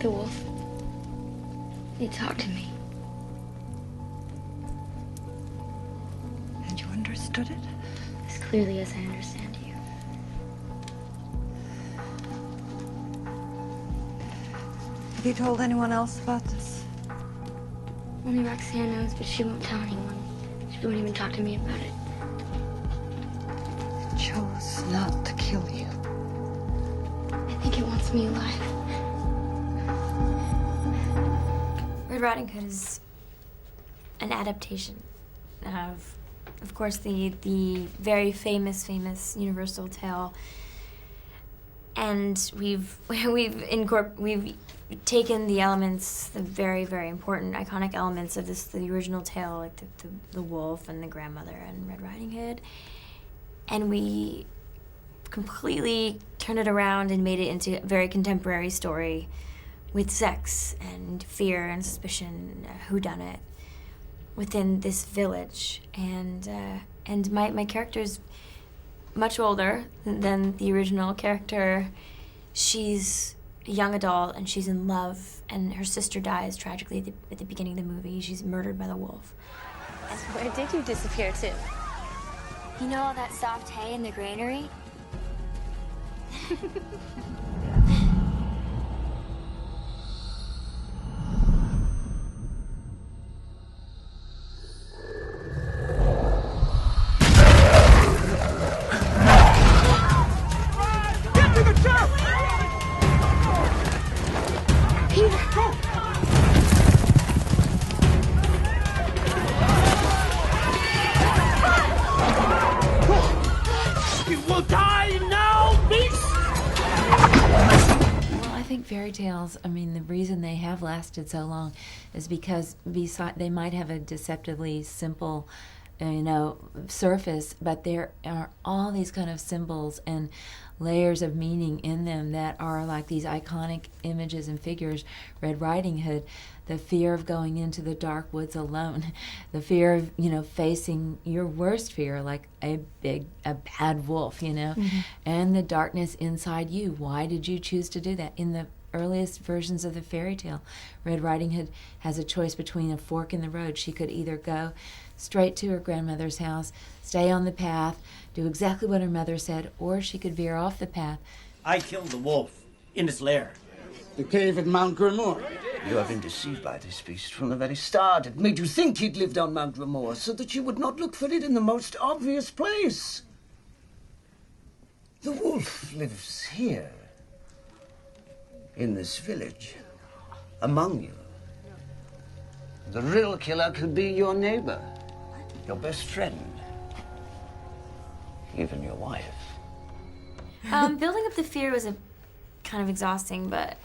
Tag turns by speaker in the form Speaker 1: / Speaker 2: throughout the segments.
Speaker 1: The wolf. He talked to me.
Speaker 2: And you understood it?
Speaker 1: As clearly as I understand you.
Speaker 2: Have you told anyone else about this?
Speaker 1: Only Roxanne knows, but she won't tell anyone. She won't even talk to me about it.
Speaker 2: It chose not to kill you.
Speaker 1: I think it wants me alive.
Speaker 3: Red Riding Hood is an adaptation of course, the very famous Universal tale. And we've taken the elements, the very, very important, iconic elements of the original tale, like the wolf and the grandmother and Red Riding Hood, and we completely turned it around and made it into a very contemporary story with sex and fear and suspicion, whodunit, within this village. And my character's much older than the original character. She's a young adult and she's in love, and her sister dies tragically at the beginning of the movie. She's murdered by the wolf.
Speaker 4: Where did you disappear to?
Speaker 1: You know all that soft hay in the granary?
Speaker 5: Fairy tales, I mean, the reason they have lasted so long is because they might have a deceptively simple, surface, but there are all these kind of symbols and layers of meaning in them that are like these iconic images and figures. Red Riding Hood, the fear of going into the dark woods alone, the fear of, facing your worst fear, like a bad wolf,
Speaker 3: Mm-hmm.
Speaker 5: and the darkness inside you. Why did you choose to do that? In the earliest versions of the fairy tale, Red Riding Hood has a choice between a fork in the road. She could either go straight to her grandmother's house, stay on the path, do exactly what her mother said, or she could veer off the path.
Speaker 6: I killed the wolf in its lair.
Speaker 7: The cave at Mount Grimoire.
Speaker 8: You have been deceived by this beast from the very start. It made you think he'd lived on Mount Grimoire so that you would not look for it in the most obvious place. The wolf lives here, in this village, among you. The real killer could be your neighbor, your best friend, even your wife.
Speaker 3: Building up the fear was kind of exhausting, but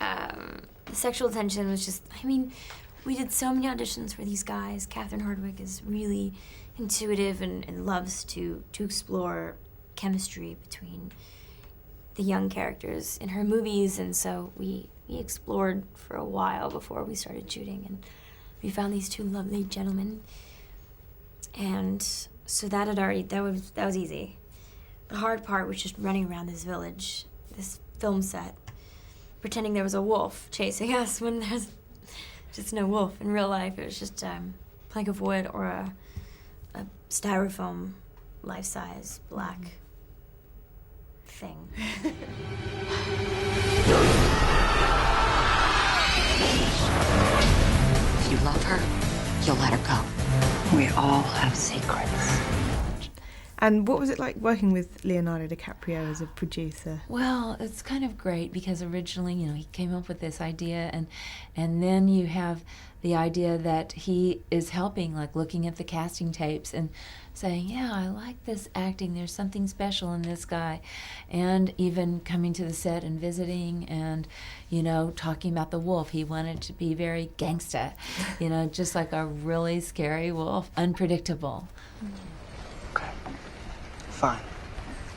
Speaker 3: the sexual tension was just, we did so many auditions for these guys. Catherine Hardwicke is really intuitive and loves to explore chemistry between the young characters in her movies, and so we explored for a while before we started shooting, and we found these two lovely gentlemen, and so that was easy. The hard part was just running around this village, this film set, pretending there was a wolf chasing us when there's just no wolf in real life. It was just a plank of wood or a styrofoam life-size black thing.
Speaker 9: If you love her, you'll let her go. We all have secrets.
Speaker 10: And what was it like working with Leonardo DiCaprio as a producer?
Speaker 5: Well, it's kind of great because originally, he came up with this idea, and then you have the idea that he is helping, like looking at the casting tapes and saying, yeah, I like this acting, there's something special in this guy, and even coming to the set and visiting and, talking about the wolf. He wanted to be very gangsta, just like a really scary wolf, unpredictable.
Speaker 7: Okay. Fine.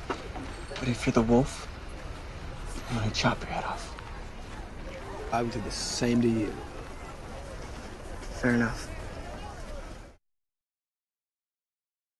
Speaker 7: But if you're the wolf, I'm gonna chop your head off. I would do the same to you. Fair enough.